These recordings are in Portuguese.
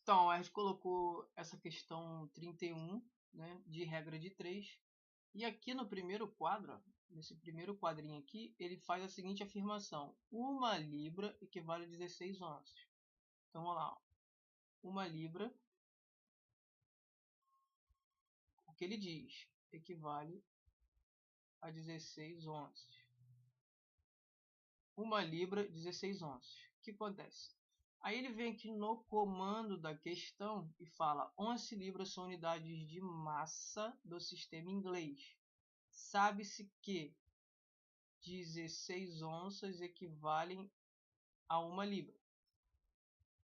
Então, a gente colocou essa questão 31, né, de regra de 3. E aqui no primeiro quadro, ó, nesse primeiro quadrinho aqui, ele faz a seguinte afirmação: 1 libra equivale a 16 onças. Então, vamos lá. 1 libra, o que ele diz? Equivale a 16 onças. 1 libra, 16 onças. O que acontece? Aí ele vem aqui no comando da questão e fala: onça e libra são unidades de massa do sistema inglês. Sabe-se que 16 onças equivalem a 1 libra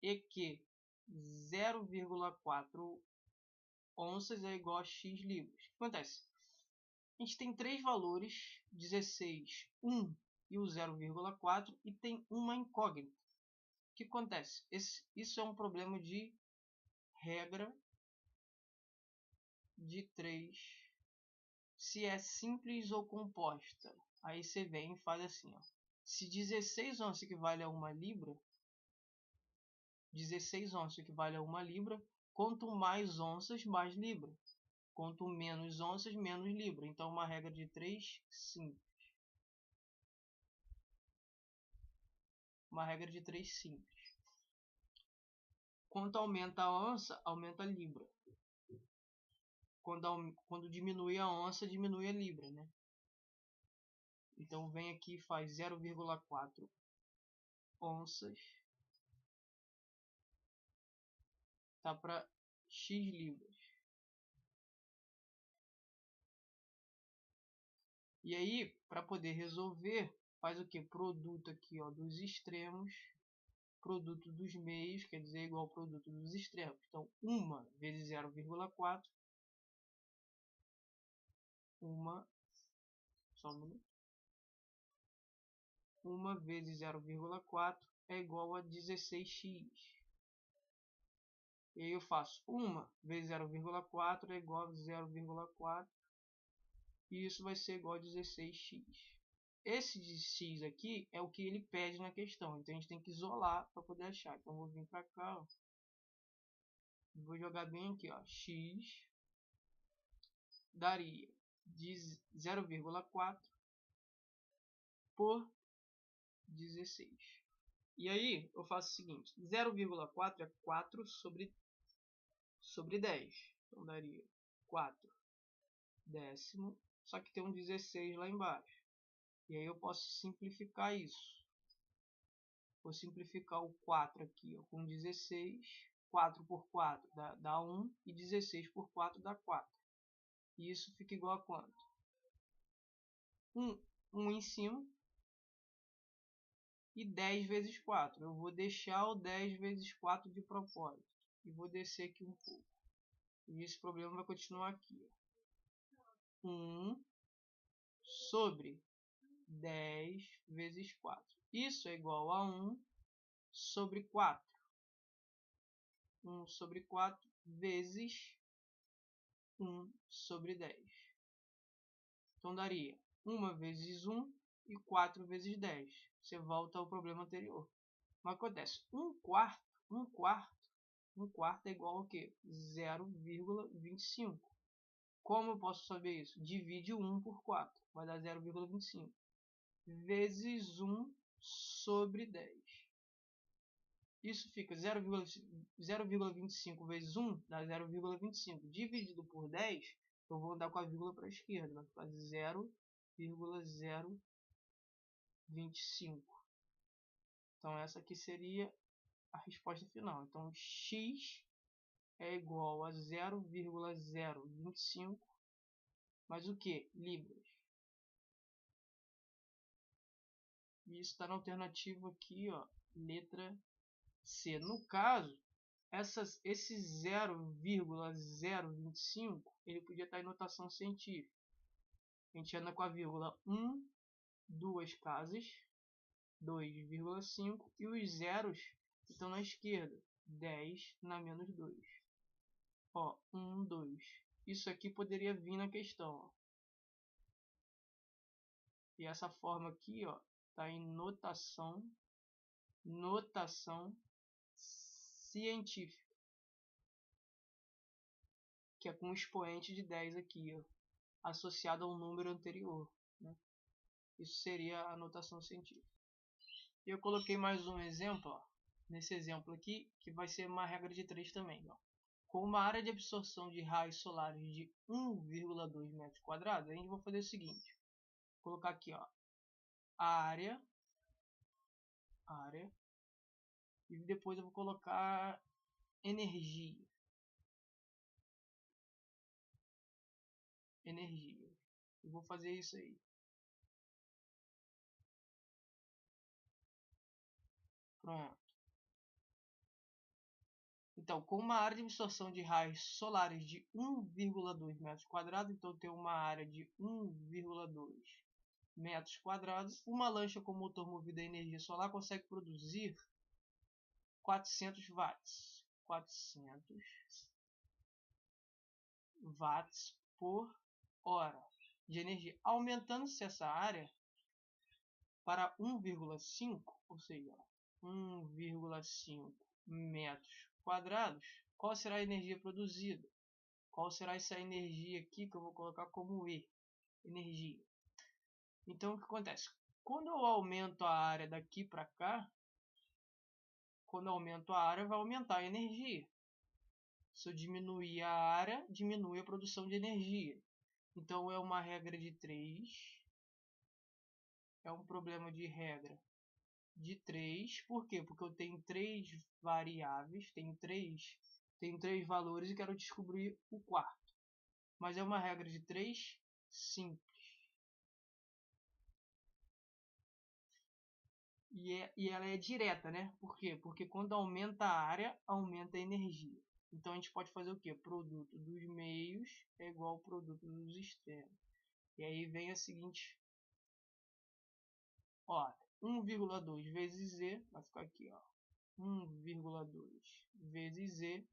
e que 0,4 onças é igual a x libras. O que acontece? A gente tem três valores, 16, 1 e o 0,4, e tem uma incógnita. O que acontece? Isso é um problema de regra de 3. Se é simples ou composta. Aí você vem e faz assim, ó. Se 16 onças equivale a 1 libra, 16 onças equivale a 1 libra, quanto mais onças, mais libra. Quanto menos onças, menos libra. Então, uma regra de 3, simples. Uma regra de 3 simples. Quanto aumenta a onça, aumenta a libra. Quando diminui a onça, diminui a libra, né? Então, vem aqui e faz 0,4 onças. Tá para x libras. E aí, para poder resolver, faz o que? Produto aqui, ó, dos extremos, produto dos meios, quer dizer, igual ao produto dos extremos. Então, 1 vezes 0,4, só um minuto. 1 vezes 0,4 é igual a 16x. E aí eu faço 1 vezes 0,4 é igual a 0,4. E isso vai ser igual a 16x. Esse de x aqui é o que ele pede na questão. Então a gente tem que isolar para poder achar. Então eu vou vir para cá, ó. Vou jogar bem aqui, ó. X daria 0,4 por 16. E aí eu faço o seguinte: 0,4 é 4 sobre 10. Então daria 4 décimo. Só que tem um 16 lá embaixo. E aí eu posso simplificar isso. Vou simplificar o 4 aqui, ó, com 16. 4 por 4 dá 1. E 16 por 4 dá 4. E isso fica igual a quanto? 1 em cima. E 10 vezes 4. Eu vou deixar o 10 vezes 4 de propósito. E vou descer aqui um pouco. E esse problema vai continuar aqui. 1 sobre 10 vezes 4. Isso é igual a 1 sobre 4. 1 sobre 4 vezes 1 sobre 10. Então daria 1 vezes 1 e 4 vezes 10. Você volta ao problema anterior. Mas acontece, 1/4 é igual a quê? 0,25. Como eu posso saber isso? Divide 1 por 4. Vai dar 0,25. Vezes 1 sobre 10. Isso fica 0,25 vezes 1 dá 0,25. Dividido por 10, eu vou andar com a vírgula para a esquerda. Vai ficar 0,025. Então essa aqui seria a resposta final. Então x é igual a 0,025 mais o que? Libras. E isso está na alternativa aqui, ó, letra C. No caso, esse 0,025 ele podia estar em notação científica. A gente anda com a vírgula 1, 2 casas, 2,5 e os zeros estão na esquerda, 10 na menos 2. Ó, 1, 2. Isso aqui poderia vir na questão. Ó. E essa forma aqui, ó, está em notação científica. que é com um expoente de 10 aqui, ó, associado ao número anterior, né? Isso seria a notação científica. Eu coloquei mais um exemplo, ó, nesse exemplo aqui, que vai ser uma regra de 3 também. Ó. Com uma área de absorção de raios solares de 1,2 metros quadrados, a gente vai fazer o seguinte. Vou colocar aqui, ó, área, e depois eu vou colocar energia. Eu vou fazer isso aí. Pronto. Então, com uma área de absorção de raios solares de 1,2 metros quadrados, então tem uma área de 1,2 metros quadrados, uma lancha com motor movido a energia solar consegue produzir 400 watts. 400 watts por hora de energia. Aumentando-se essa área para 1,5, ou seja, 1,5 metros quadrados, qual será a energia produzida? Qual será essa energia aqui que eu vou colocar como E? Energia. Então, o que acontece? Quando eu aumento a área daqui para cá, quando eu aumento a área, vai aumentar a energia. Se eu diminuir a área, diminui a produção de energia. Então, é uma regra de 3. É um problema de regra de 3. Por quê? Porque eu tenho 3 variáveis, tenho três valores e quero descobrir o quarto. Mas é uma regra de 3 simples. E ela é direta, né? Por quê? Porque quando aumenta a área, aumenta a energia. Então a gente pode fazer o quê? Produto dos meios é igual ao produto dos extremos. E aí vem a seguinte ordem. 1,2 vezes Z, vai ficar aqui, ó. 1,2 vezes Z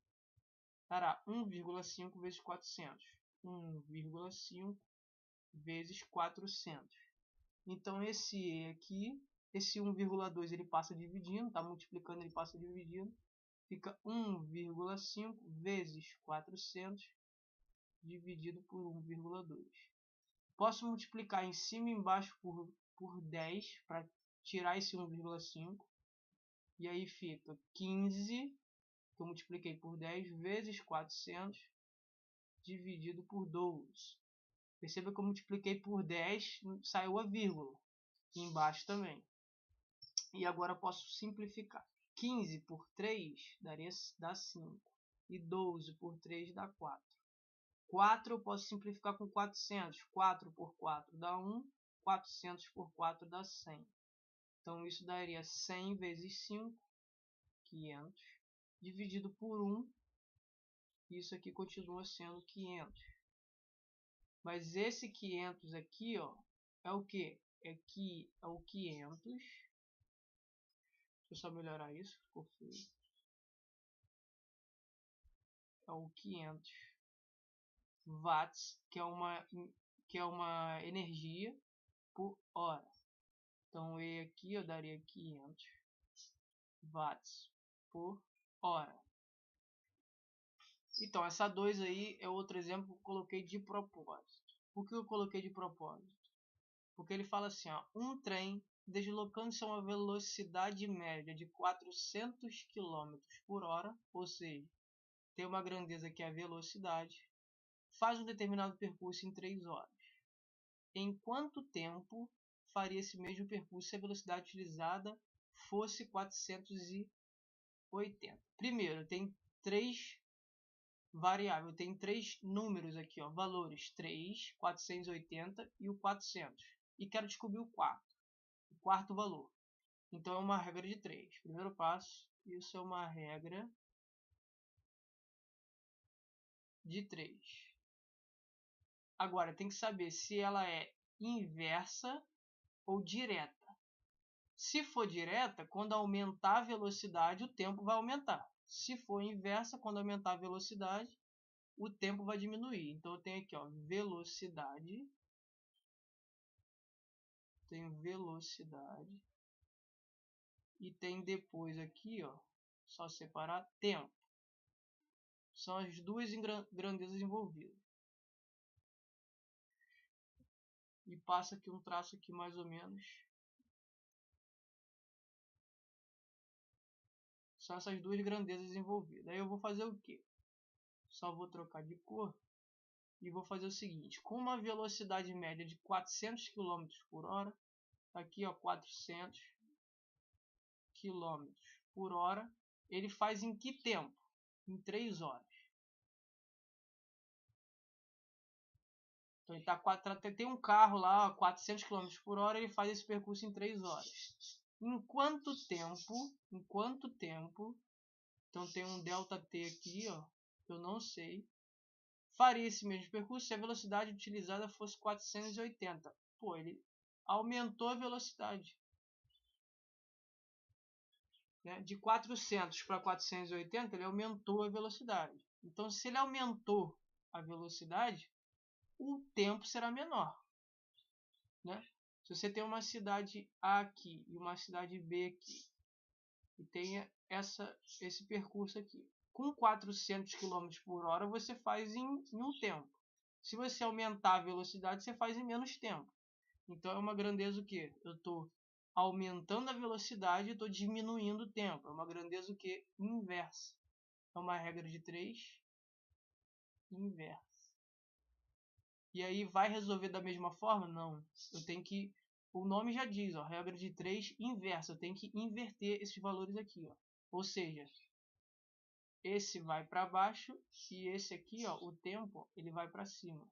dará 1,5 vezes 400. 1,5 vezes 400. Então esse E aqui, esse 1,2 ele passa dividindo, tá multiplicando, ele passa dividindo. Fica 1,5 vezes 400 dividido por 1,2. Posso multiplicar em cima e embaixo por 10 para tirar esse 1,5. E aí fica 15, que eu multipliquei por 10, vezes 400 dividido por 12. Perceba que eu multipliquei por 10, saiu a vírgula. E embaixo também. E agora eu posso simplificar. 15 por 3 dá 5. E 12 por 3 dá 4. 4 eu posso simplificar com 400. 4 por 4 dá 1. 400 por 4 dá 100. Então isso daria 100 vezes 5, 500, dividido por 1. Isso aqui continua sendo 500. Mas esse 500 aqui, ó, é o que? É o 500. Deixa eu só melhorar isso, ficou feio. É o 500 watts, que é uma energia por hora. Então, E aqui eu daria 500 watts por hora. Então, essa 2 aí é outro exemplo que eu coloquei de propósito. Por que eu coloquei de propósito? Porque ele fala assim, ó, um trem deslocando-se a uma velocidade média de 400 km por hora, ou seja, tem uma grandeza que é a velocidade, faz um determinado percurso em 3 horas. Em quanto tempo faria esse mesmo percurso se a velocidade utilizada fosse 480? Primeiro, tem 3 variáveis, tem 3 números aqui, ó, valores 3, 480 e o 400. E quero descobrir o quarto valor. Então é uma regra de 3. Primeiro passo, isso é uma regra de 3. Agora, tem que saber se ela é inversa ou direta. Se for direta, quando aumentar a velocidade, o tempo vai aumentar. Se for inversa, quando aumentar a velocidade, o tempo vai diminuir. Então eu tenho aqui, ó, velocidade. Tenho velocidade. E tem depois aqui, ó, só separar tempo. São as duas grandezas envolvidas. E passa aqui um traço aqui mais ou menos. São essas duas grandezas envolvidas. Aí eu vou fazer o quê? Só vou trocar de cor. E vou fazer o seguinte. Com uma velocidade média de 400 km por hora. Aqui, ó, 400 km por hora. Ele faz em que tempo? Em 3 horas. Então, ele tem um carro lá, 400 km por hora, ele faz esse percurso em 3 horas. Em quanto tempo, então tem um ΔT aqui, ó, que eu não sei, faria esse mesmo percurso se a velocidade utilizada fosse 480. Pô, ele aumentou a velocidade. Né? De 400 para 480, ele aumentou a velocidade. Então, se ele aumentou a velocidade, o tempo será menor. Né? Se você tem uma cidade A aqui e uma cidade B aqui, e tem esse percurso aqui, com 400 km por hora você faz em um tempo. Se você aumentar a velocidade, você faz em menos tempo. Então é uma grandeza o quê? Eu estou aumentando a velocidade e estou diminuindo o tempo. É uma grandeza o quê? Inversa. É uma regra de 3 inversa. E aí vai resolver da mesma forma? Não. Eu tenho que... O nome já diz, ó, regra de 3 inversa. Eu tenho que inverter esses valores aqui. Ó. Ou seja, esse vai para baixo e esse aqui, ó, o tempo, ele vai para cima.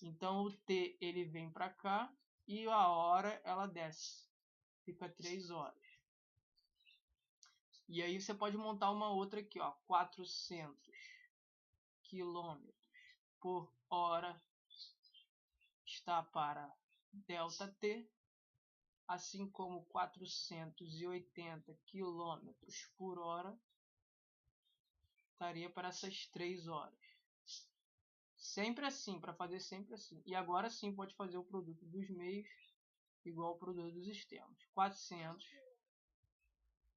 Então o T ele vem para cá e a hora ela desce. Fica 3 horas. E aí você pode montar uma outra aqui, ó, 400 km por hora está para ΔT, assim como 480 km por hora estaria para essas 3 horas. Sempre assim, para fazer sempre assim. E agora sim pode fazer o produto dos meios igual ao produto dos extremos. 400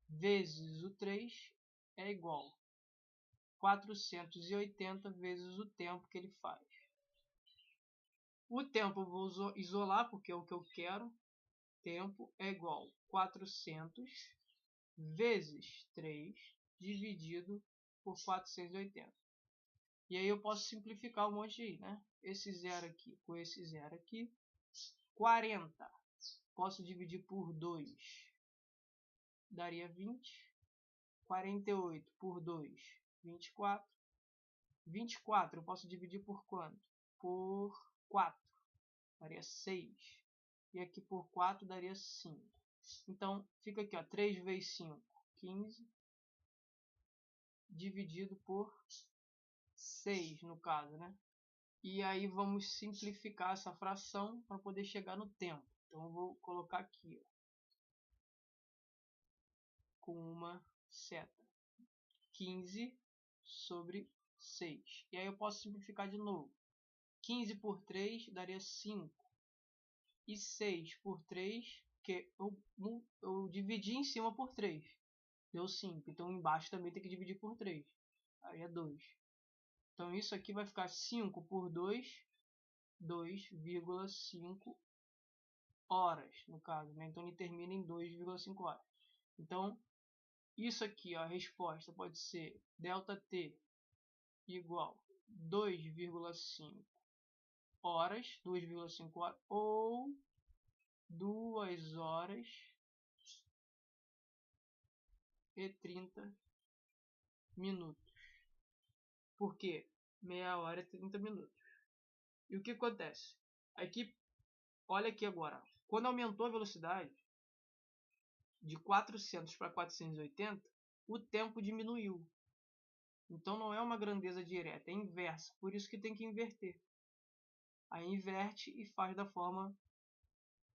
vezes o 3 é igual a 480 vezes o tempo que ele faz. O tempo eu vou isolar porque é o que eu quero. Tempo é igual a 400 vezes 3 dividido por 480. E aí eu posso simplificar um monte aí, né? Esse zero aqui com esse zero aqui. 40. Posso dividir por 2. Daria 20. 48 por 2, 24. 24 eu posso dividir por quanto? Por 4. Daria 6. E aqui por 4 daria 5. Então fica aqui, ó, 3 vezes 5, 15. Dividido por 6 no caso, né? E aí vamos simplificar essa fração para poder chegar no tempo. Então eu vou colocar aqui, ó, com uma seta. 15 sobre 6. E aí eu posso simplificar de novo. 15 por 3 daria 5. E 6 por 3, porque eu dividi em cima por 3. Deu 5. Então embaixo também tem que dividir por 3. Aí é 2. Então isso aqui vai ficar 5 por 2, 2,5 horas, no caso. Né? Então ele termina em 2,5 horas. Então isso aqui, ó, a resposta pode ser ΔT igual 2,5 horas, 2,5 horas, ou 2 horas e 30 minutos. Por quê? Meia hora e 30 minutos. E o que acontece? Aqui, olha aqui agora. Quando aumentou a velocidade de 400 para 480, o tempo diminuiu. Então não é uma grandeza direta, é inversa. Por isso que tem que inverter. Aí inverte e faz da forma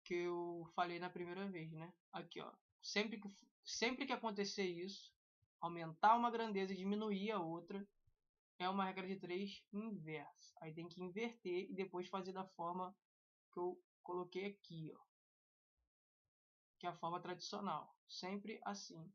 que eu falei na primeira vez, né? Aqui, ó. Sempre que acontecer isso, aumentar uma grandeza e diminuir a outra, é uma regra de 3 inversa. Aí tem que inverter e depois fazer da forma que eu coloquei aqui, ó. Que é a forma tradicional. Sempre assim.